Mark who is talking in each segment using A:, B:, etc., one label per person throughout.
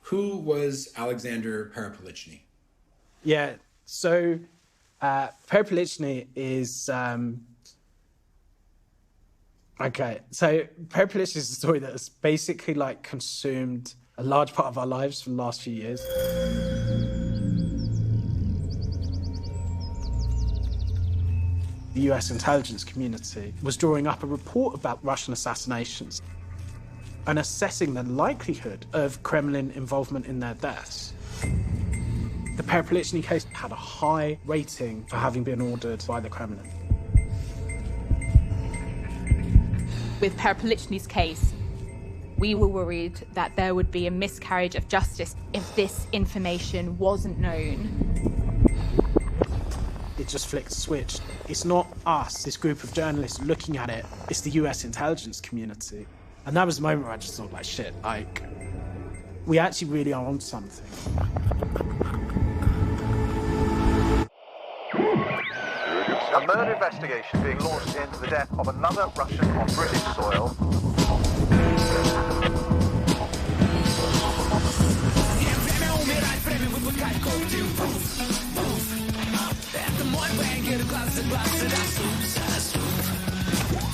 A: Who was Alexander Perepelichny?
B: Yeah, so Perepelichny is... Okay, so Perepelichny is a story that has basically consumed a large part of our lives for the last few years. The US intelligence community was drawing up a report about Russian assassinations and assessing the likelihood of Kremlin involvement in their deaths. The Perepelichny case had a high rating for having been ordered by the Kremlin.
C: With Perepelichny's case, we were worried that there would be a miscarriage of justice if this information wasn't known.
B: It just flicked a switch. It's not us, this group of journalists looking at it, it's the US intelligence community. And that was the moment where I just thought, shit, we actually really are on something.
D: A murder investigation being launched into the death of another Russian on British soil.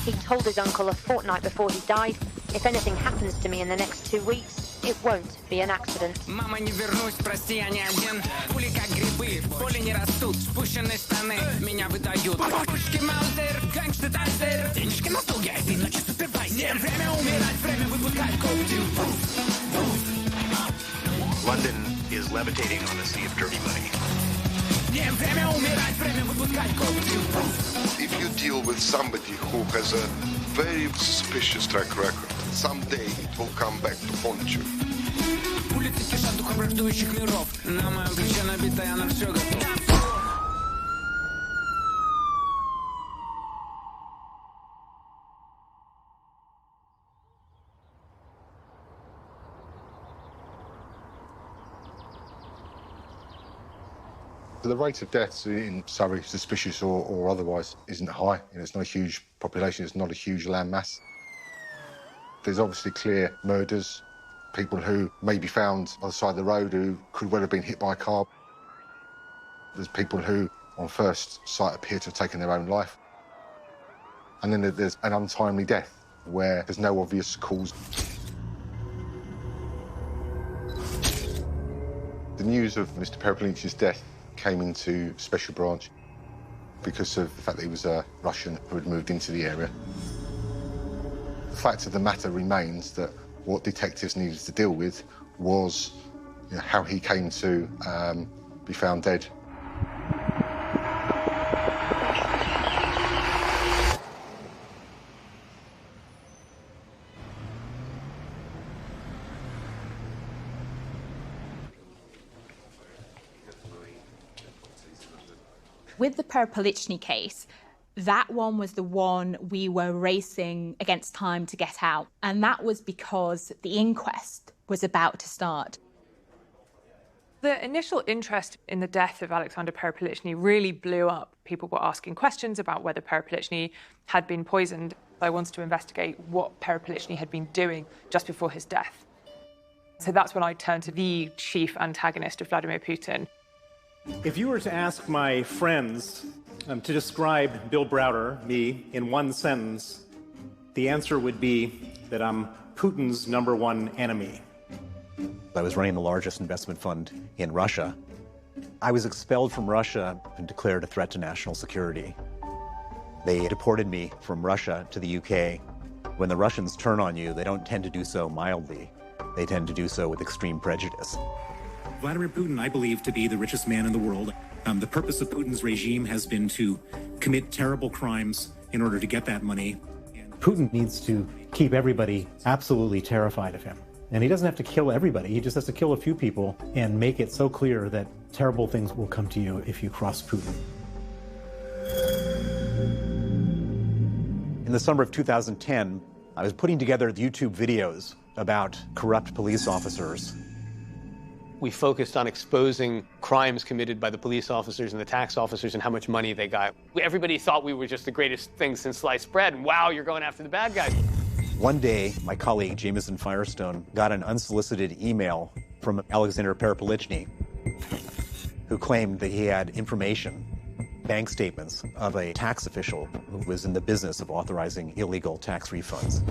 E: He told his uncle a fortnight before he died, if anything happens to me in the next 2 weeks, it won't be an accident.
F: Мама, не вернусь, прости, я не агент. Пули как грибы, в поле не растут, спущенные штаны меня выдают. Пушки Маузер, гангстер Тайзер, денежки на стол, я иди ночью супервайзер. Время умирать, время выпускать коптил.
G: London is levitating on a sea of dirty money.
H: If you deal with somebody who has a very suspicious track record, someday it will come back to haunt you.
F: Улицы кишат духом враждующих миров. На моем плече набито, я на все готов.
I: The rate of deaths in Surrey, suspicious or otherwise, isn't high. It's not a huge population, it's not a huge land mass. There's obviously clear murders, people who may be found on the side of the road who could well have been hit by a car. There's people who, on first sight, appear to have taken their own life. And then there's an untimely death, where there's no obvious cause. The news of Mr. Perepelichny's death came into Special Branch because of the fact that he was a Russian who had moved into the area. The fact of the matter remains that what detectives needed to deal with was how he came to be found dead.
C: With the Perepelichny case, that one was the one we were racing against time to get out. And that was because the inquest was about to start.
J: The initial interest in the death of Alexander Perepelichny really blew up. People were asking questions about whether Perepelichny had been poisoned. I wanted to investigate what Perepelichny had been doing just before his death. So that's when I turned to the chief antagonist of Vladimir Putin.
K: If you were to ask my friends to describe Bill Browder, me, in one sentence, the answer would be that I'm Putin's #1 enemy.
L: I was running the largest investment fund in Russia. I was expelled from Russia and declared a threat to national security. They deported me from Russia to the UK. When the Russians turn on you, they don't tend to do so mildly. They tend to do so with extreme prejudice.
M: Vladimir Putin, I believe, to be the richest man in the world. The purpose of Putin's regime has been to commit terrible crimes in order to get that money.
K: Putin needs to keep everybody absolutely terrified of him. And he doesn't have to kill everybody. He just has to kill a few people and make it so clear that terrible things will come to you if you cross Putin.
L: In the summer of 2010, I was putting together YouTube videos about corrupt police officers.
N: We focused on exposing crimes committed by the police officers and the tax officers and how much money they got. Everybody thought we were just the greatest thing since sliced bread, and wow, you're going after the bad guys.
L: One day, my colleague, Jameson Firestone, got an unsolicited email from Alexander Parapolichny, who claimed that he had information, bank statements, of a tax official who was in the business of authorizing illegal tax refunds.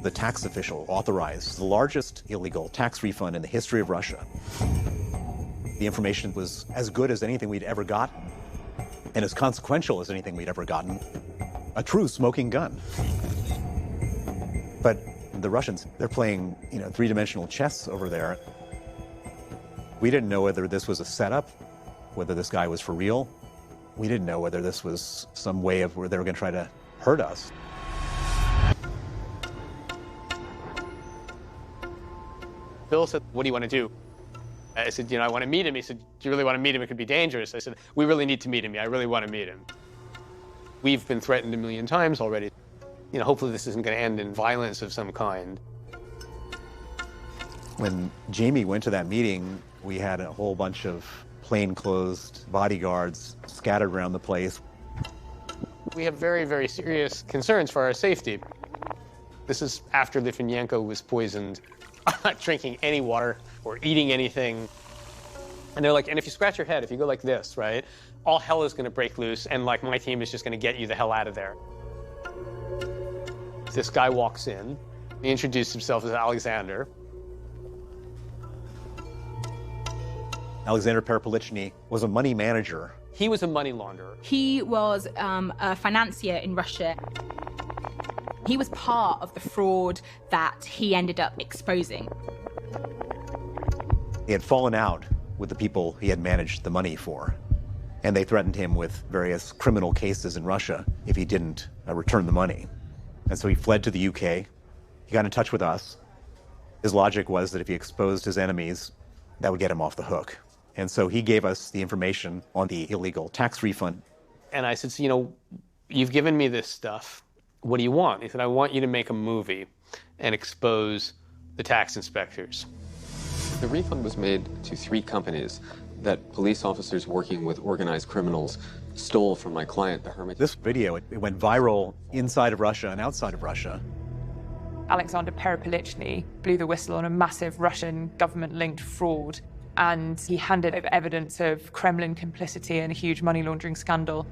L: The tax official authorized the largest illegal tax refund in the history of Russia. The information was as good as anything we'd ever gotten, and as consequential as anything we'd ever gotten. A true smoking gun. But the Russians, they're playing, three-dimensional chess over there. We didn't know whether this was a setup, whether this guy was for real. We didn't know whether this was some way of where they were going to try to hurt us.
N: Bill said, "What do you want to do?" I said, "I want to meet him." He said, "Do you really want to meet him? It could be dangerous." I said, "We really need to meet him. I really want to meet him." We've been threatened 1,000,000 times already. Hopefully this isn't going to end in violence of some kind.
L: When Jamie went to that meeting, we had a whole bunch of plainclothes bodyguards scattered around the place.
N: We have very, very serious concerns for our safety. This is after Litvinenko was poisoned. I'm not drinking any water or eating anything. And they're like, and if you scratch your head, if you go like this, right, all hell is going to break loose, and my team is just going to get you the hell out of there. This guy walks in. He introduced himself as Alexander.
L: Alexander Parapolichny was a money manager.
N: He was a money launderer.
C: He was a financier in Russia. He was part of the fraud that he ended up exposing.
L: He had fallen out with the people he had managed the money for, and they threatened him with various criminal cases in Russia if he didn't return the money. And so he fled to the UK. He got in touch with us. His logic was that if he exposed his enemies, that would get him off the hook. And so he gave us the information on the illegal tax refund.
N: And I said, you've given me this stuff. What do you want? He said, I want you to make a movie and expose the tax inspectors.
O: The refund was made to 3 companies that police officers working with organized criminals stole from my client, the Hermit.
L: This video, it went viral inside of Russia and outside of Russia.
J: Alexander Parapolichny blew the whistle on a massive Russian government-linked fraud, and he handed over evidence of Kremlin complicity in a huge money laundering scandal.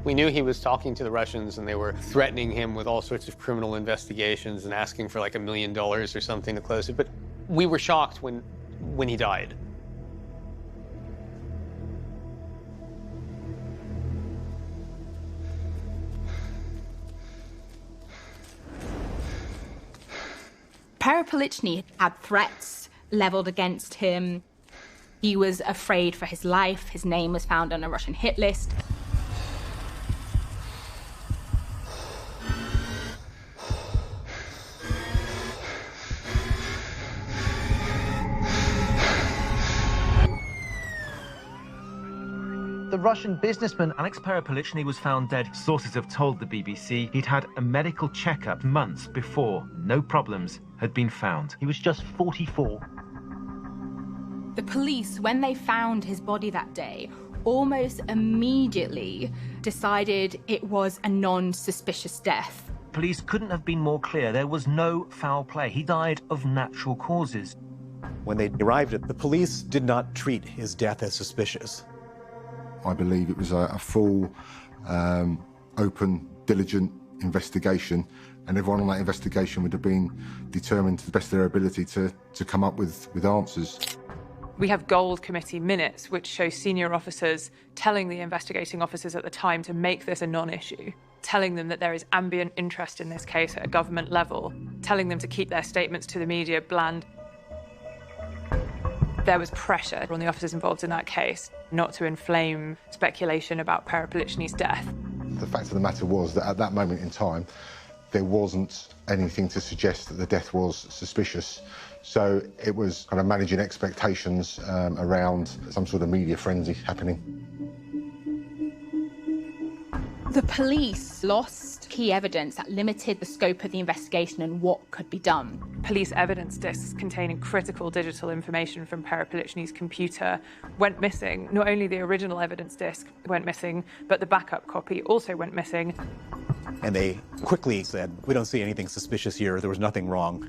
N: We knew he was talking to the Russians, and they were threatening him with all sorts of criminal investigations and asking for like $1 million or something to close it. But we were shocked when he died.
C: Parapolichny had threats leveled against him. He was afraid for his life. His name was found on a Russian hit list.
P: The Russian businessman Alex Parapolichny was found dead. Sources have told the BBC he'd had a medical checkup months before. No problems had been found. He was just 44.
C: The police, when they found his body that day, almost immediately decided it was a non-suspicious death.
P: Police couldn't have been more clear. There was no foul play. He died of natural causes.
L: When they arrived, the police did not treat his death as suspicious.
I: I believe it was a full, open, diligent investigation, and everyone on that investigation would have been determined to the best of their ability to come up with answers.
J: We have Gold Committee minutes, which show senior officers telling the investigating officers at the time to make this a non-issue, telling them that there is ambient interest in this case at a government level, telling them to keep their statements to the media bland. There was pressure on the officers involved in that case not to inflame speculation about Parapolichny's death.
I: The fact of the matter was that at that moment in time, there wasn't anything to suggest that the death was suspicious. So it was kind of managing expectations around some sort of media frenzy happening.
C: The police lost key evidence that limited the scope of the investigation and what could be done.
J: Police evidence discs containing critical digital information from Perepelichny's computer went missing. Not only the original evidence disc went missing, but the backup copy also went missing.
L: And they quickly said, we don't see anything suspicious here. There was nothing wrong.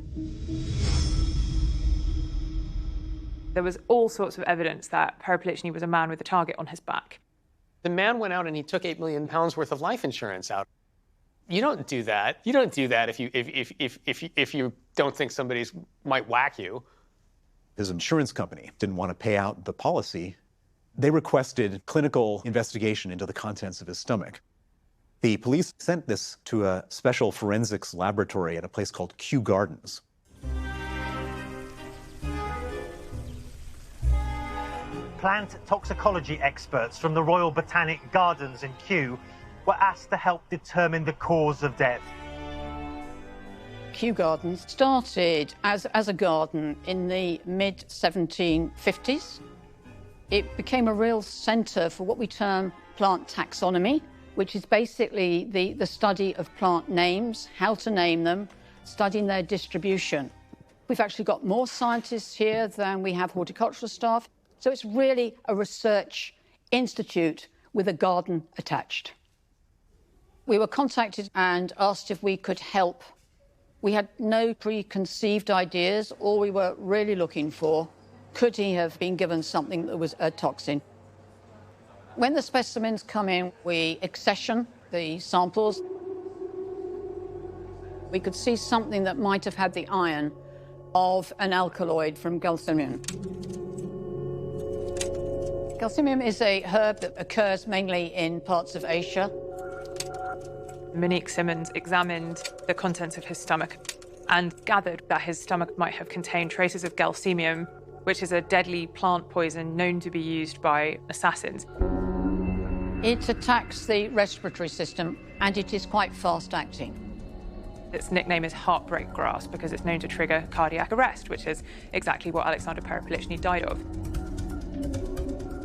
J: There was all sorts of evidence that Perepelichny was a man with a target on his back.
N: The man went out and he took £8 million worth of life insurance out. You don't do that. You don't do that if you don't think somebody might whack you.
L: His insurance company didn't want to pay out the policy. They requested clinical investigation into the contents of his stomach. The police sent this to a special forensics laboratory at a place called Kew Gardens.
Q: Plant toxicology experts from the Royal Botanic Gardens in Kew were asked to help determine the cause of death.
R: Kew Gardens started as a garden in the mid-1750s. It became a real centre for what we term plant taxonomy, which is basically the study of plant names, how to name them, studying their distribution. We've actually got more scientists here than we have horticultural staff. So it's really a research institute with a garden attached. We were contacted and asked if we could help. We had no preconceived ideas. All we were really looking for, could he have been given something that was a toxin? When the specimens come in, we accession the samples. We could see something that might have had the iron of an alkaloid from Gelsemium. Gelsemium is a herb that occurs mainly in parts of Asia.
J: Monique Simmons examined the contents of his stomach and gathered that his stomach might have contained traces of Gelsemium, which is a deadly plant poison known to be used by assassins.
R: It attacks the respiratory system and it is quite fast-acting.
J: Its nickname is heartbreak grass because it's known to trigger cardiac arrest, which is exactly what Alexander Perepelichny died of.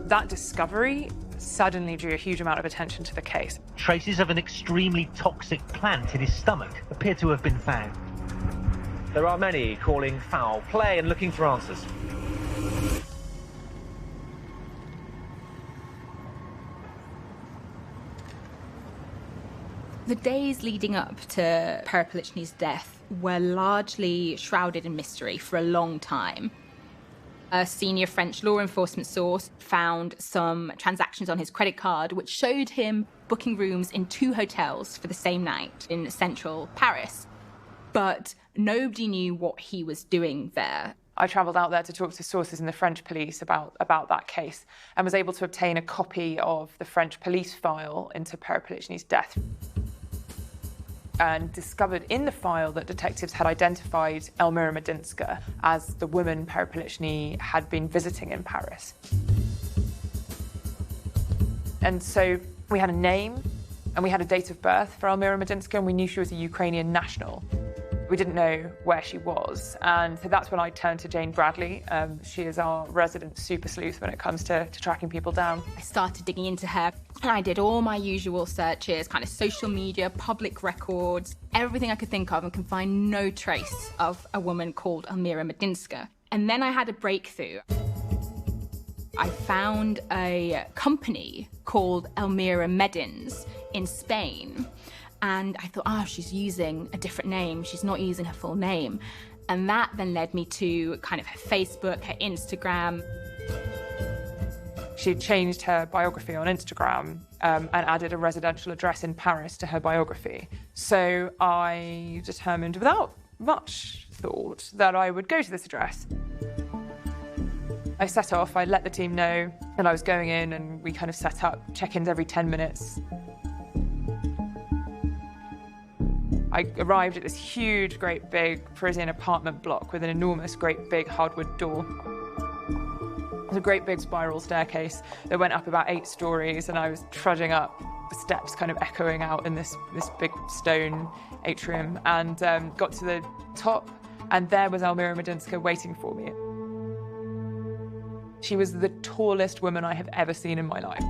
J: That discovery suddenly drew a huge amount of attention to the case.
Q: Traces of an extremely toxic plant in his stomach appear to have been found.
P: There are many calling foul play and looking for answers.
C: The days leading up to Perepelichny's death were largely shrouded in mystery for a long time. A senior French law enforcement source found some transactions on his credit card which showed him booking rooms in 2 hotels for the same night in central Paris. But nobody knew what he was doing there.
J: I travelled out there to talk to sources in the French police about that case and was able to obtain a copy of the French police file into Perepelichny's death. And discovered in the file that detectives had identified Elmira Medinska as the woman Perepelichny had been visiting in Paris. And so we had a name and we had a date of birth for Elmira Medinska, and we knew she was a Ukrainian national. We didn't know where she was, and so that's when I turned to Jane Bradley. She is our resident super sleuth when it comes to tracking people down.
C: I started digging into her, and I did all my usual searches, kind of social media, public records, everything I could think of, and can find no trace of a woman called Elmira Medinska. And then I had a breakthrough. I found a company called Elmira Medins in Spain. And I thought, she's using a different name. She's not using her full name. And that then led me to kind of her Facebook, her Instagram.
J: She changed her biography on Instagram and added a residential address in Paris to her biography. So I determined, without much thought, that I would go to this address. I set off, I let the team know that I was going in, and we kind of set up check-ins every 10 minutes. I arrived at this huge, great big Parisian apartment block with an enormous, great big hardwood door. It was a great big spiral staircase that went up about 8 stories, and I was trudging up the steps, kind of echoing out in this big stone atrium, and got to the top, and there was Elmira Medinska waiting for me. She was the tallest woman I have ever seen in my life.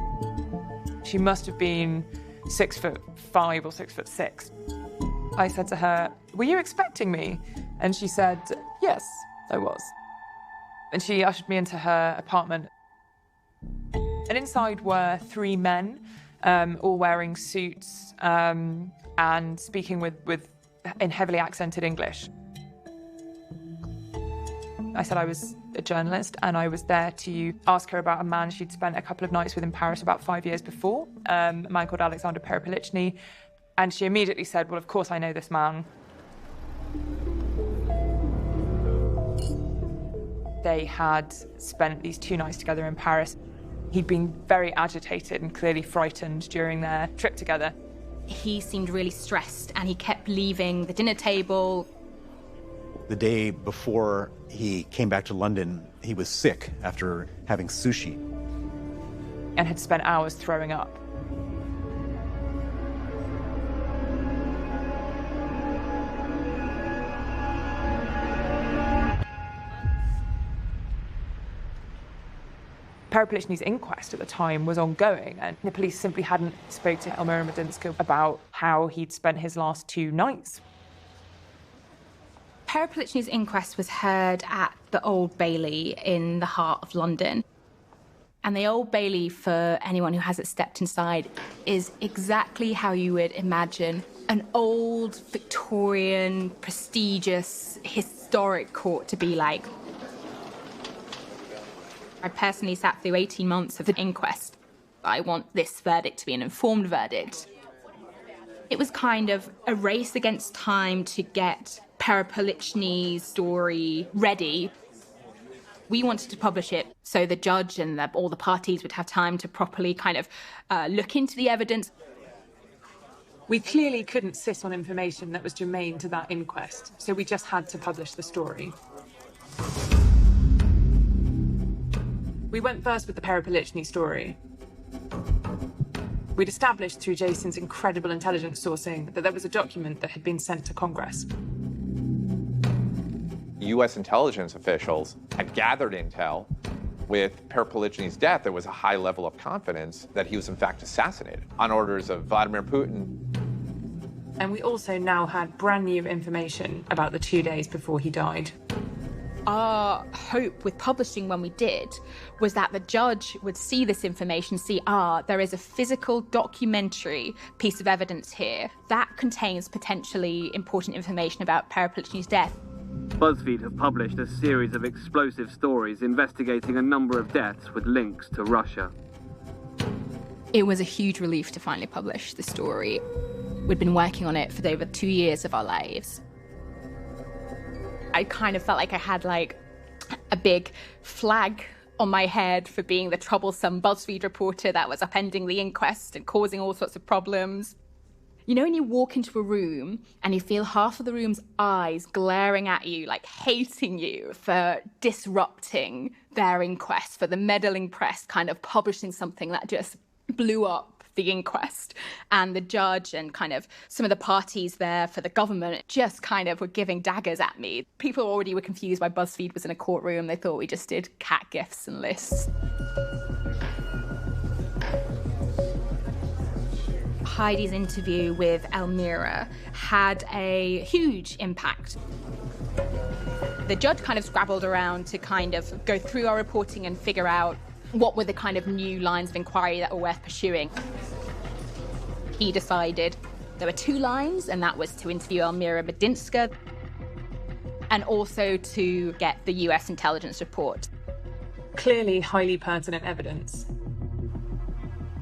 J: She must have been 6'5" or 6'6". I said to her, "Were you expecting me?" And she said, "Yes, I was." And she ushered me into her apartment. And inside were 3 men, all wearing suits and speaking in heavily accented English. I said I was a journalist and I was there to ask her about a man she'd spent a couple of nights with in Paris about 5 years before, a man called Alexander Perepilichny. And she immediately said, "Well, of course I know this man." They had spent these 2 nights together in Paris. He'd been very agitated and clearly frightened during their trip together.
C: He seemed really stressed and he kept leaving the dinner table.
L: The day before he came back to London, he was sick after having sushi.
J: And had spent hours throwing up. Perepilichny's inquest at the time was ongoing, and the police simply hadn't spoke to Elmira Medinska about how he'd spent his last 2 nights.
C: Perepilichny's inquest was heard at the Old Bailey in the heart of London. And the Old Bailey, for anyone who hasn't stepped inside, is exactly how you would imagine an old, Victorian, prestigious, historic court to be like. I personally sat through 18 months of the inquest. I want this verdict to be an informed verdict. It was kind of a race against time to get Perepilichny's story ready. We wanted to publish it so the judge and all the parties would have time to properly kind of look into the evidence.
J: We clearly couldn't sit on information that was germane to that inquest, so we just had to publish the story. We went first with the Perepilichny story. We'd established through Jason's incredible intelligence sourcing that there was a document that had been sent to Congress.
S: U.S. intelligence officials had gathered intel. With Perepilichny's death, there was a high level of confidence that he was in fact assassinated on orders of Vladimir Putin.
J: And we also now had brand new information about the 2 days before he died.
C: Our hope with publishing when we did was that the judge would see this information, see, there is a physical documentary piece of evidence here that contains potentially important information about Perepilichny's death.
T: BuzzFeed have published a series of explosive stories investigating a number of deaths with links to Russia.
C: It was a huge relief to finally publish the story. We'd been working on it for over 2 years of our lives. I kind of felt like I had a big flag on my head for being the troublesome BuzzFeed reporter that was upending the inquest and causing all sorts of problems. You know when you walk into a room and you feel half of the room's eyes glaring at you, hating you for disrupting their inquest, for the meddling press kind of publishing something that just blew up the inquest, and the judge and kind of some of the parties there for the government just kind of were giving daggers at me. People already were confused why BuzzFeed was in a courtroom. They thought we just did cat gifs and lists. Heidi's interview with Elmira had a huge impact. The judge kind of scrabbled around to kind of go through our reporting and figure out what were the kind of new lines of inquiry that were worth pursuing. He decided there were 2 lines, and that was to interview Elmira Medinska and also to get the US intelligence report.
J: Clearly highly pertinent evidence.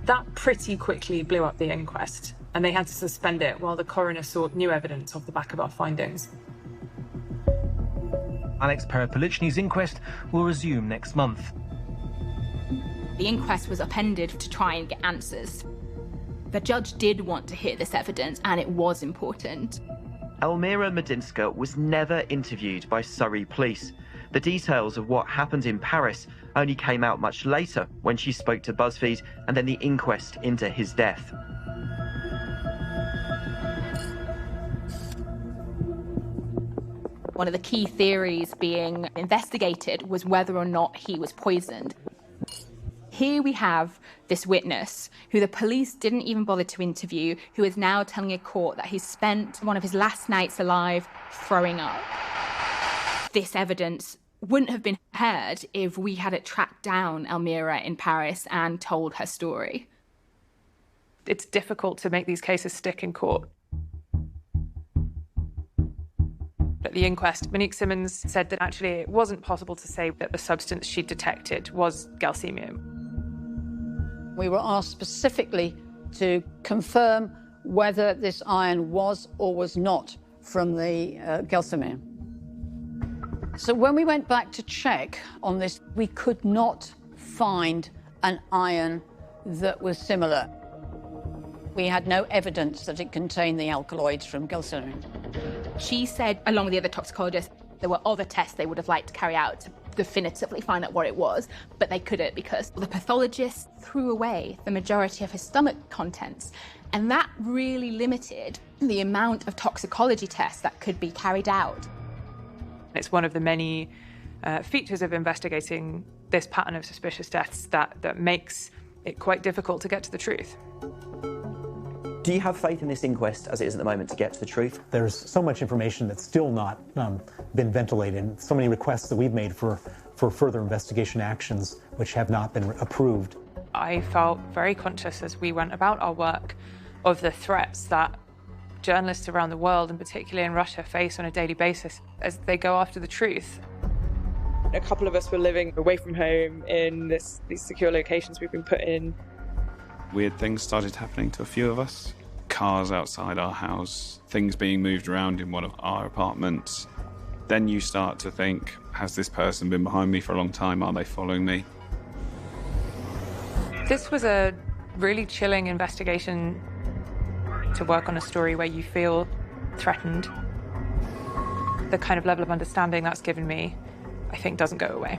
J: That pretty quickly blew up the inquest, and they had to suspend it while the coroner sought new evidence off the back of our findings.
P: Alex Perepilichny's inquest will resume next month.
C: The inquest was upended to try and get answers. The judge did want to hear this evidence, and it was important.
U: Elmira Medinska was never interviewed by Surrey police. The details of what happened in Paris only came out much later when she spoke to BuzzFeed and then the inquest into his death.
C: One of the key theories being investigated was whether or not he was poisoned. Here we have this witness who the police didn't even bother to interview, who is now telling a court that he spent one of his last nights alive throwing up. This evidence wouldn't have been heard if we hadn't tracked down Elmira in Paris and told her story.
J: It's difficult to make these cases stick in court. At the inquest, Monique Simmons said that actually it wasn't possible to say that the substance she detected was gelsemium.
R: We were asked specifically to confirm whether this iron was or was not from the gelsemium. So when we went back to check on this, we could not find an iron that was similar. We had no evidence that it contained the alkaloids from gelsemium.
C: She said, along with the other toxicologists, there were other tests they would have liked to carry out to definitively find out what it was, but they couldn't because the pathologist threw away the majority of his stomach contents, and that really limited the amount of toxicology tests that could be carried out.
J: It's one of the many features of investigating this pattern of suspicious deaths that makes it quite difficult to get to the truth.
U: Do you have faith in this inquest as it is at the moment to get to the truth?
K: There's so much information that's still not been ventilated, so many requests that we've made for further investigation actions which have not been approved.
J: I felt very conscious as we went about our work of the threats that journalists around the world, and particularly in Russia, face on a daily basis as they go after the truth.
A: A couple of us were living away from home in these secure locations we've been put in.
V: Weird things started happening to a few of us. Cars outside our house, things being moved around in one of our apartments. Then you start to think, has this person been behind me for a long time? Are they following me?
J: This was a really chilling investigation to work on a story where you feel threatened. The kind of level of understanding that's given me, I think, doesn't go away.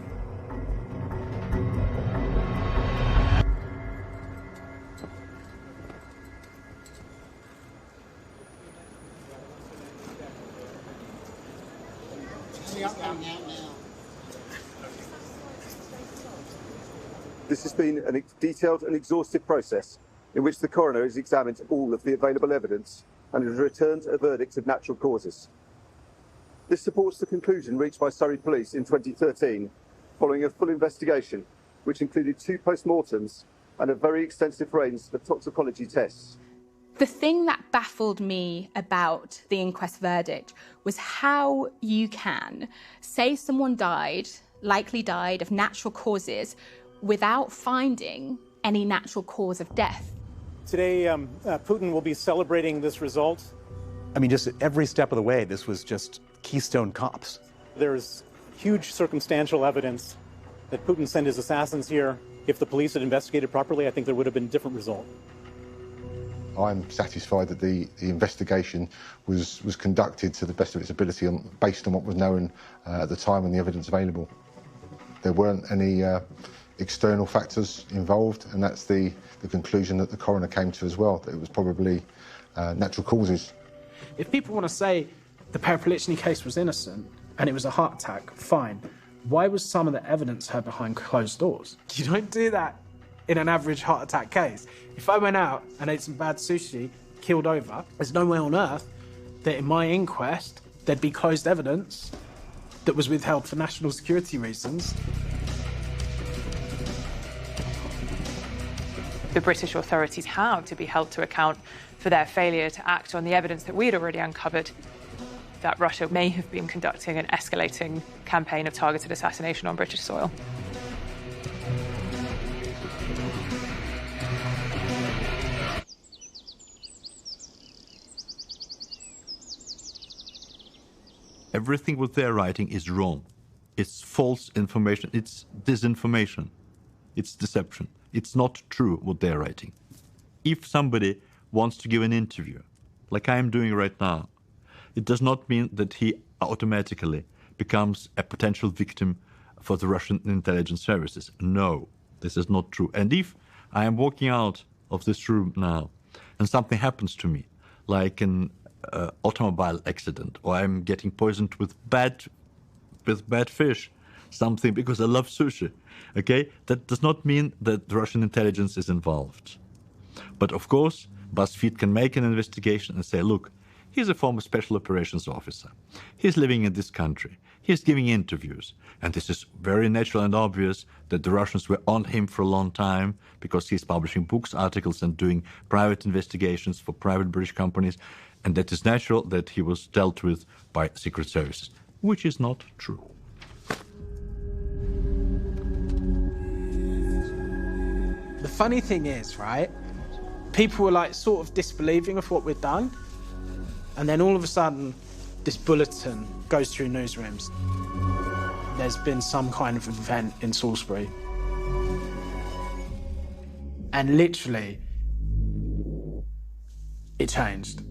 W: This has been a detailed and exhaustive process in which the coroner has examined all of the available evidence and has returned a verdict of natural causes. This supports the conclusion reached by Surrey Police in 2013 following a full investigation which included 2 post-mortems and a very extensive range of toxicology tests.
C: The thing that baffled me about the inquest verdict was how you can say someone died, likely died of natural causes, without finding any natural cause of death.
K: Today, Putin will be celebrating this result.
L: I mean, just every step of the way, this was just Keystone Cops.
K: There's huge circumstantial evidence that Putin sent his assassins here. If the police had investigated properly, I think there would have been a different result.
I: I'm satisfied that the investigation was conducted to the best of its ability based on what was known at the time and the evidence available. There weren't any external factors involved, and that's the conclusion that the coroner came to as well, that it was probably natural causes.
B: If people want to say the Perepelichny case was innocent and it was a heart attack, fine. Why was some of the evidence heard behind closed doors? You don't do that in an average heart attack case. If I went out and ate some bad sushi, keeled over, there's no way on earth that in my inquest there'd be closed evidence that was withheld for national security reasons.
J: The British authorities have to be held to account for their failure to act on the evidence that we'd already uncovered, that Russia may have been conducting an escalating campaign of targeted assassination on British soil.
X: Everything what they're writing is wrong. It's false information. It's disinformation. It's deception. It's not true what they're writing. If somebody wants to give an interview, like I am doing right now, it does not mean that he automatically becomes a potential victim for the Russian intelligence services. No, this is not true. And if I am walking out of this room now and something happens to me, like an automobile accident, or I'm getting poisoned with bad fish, something because I love sushi. Okay? That does not mean that Russian intelligence is involved. But of course, BuzzFeed can make an investigation and say, look, he's a former special operations officer. He's living in this country. He's giving interviews. And this is very natural and obvious that the Russians were on him for a long time because he's publishing books, articles, and doing private investigations for private British companies. And that is natural that he was dealt with by secret services, which is not true.
B: The funny thing is, right, people were like sort of disbelieving of what we'd done. And then all of a sudden, this bulletin goes through newsrooms. There's been some kind of event in Salisbury. And literally, it changed.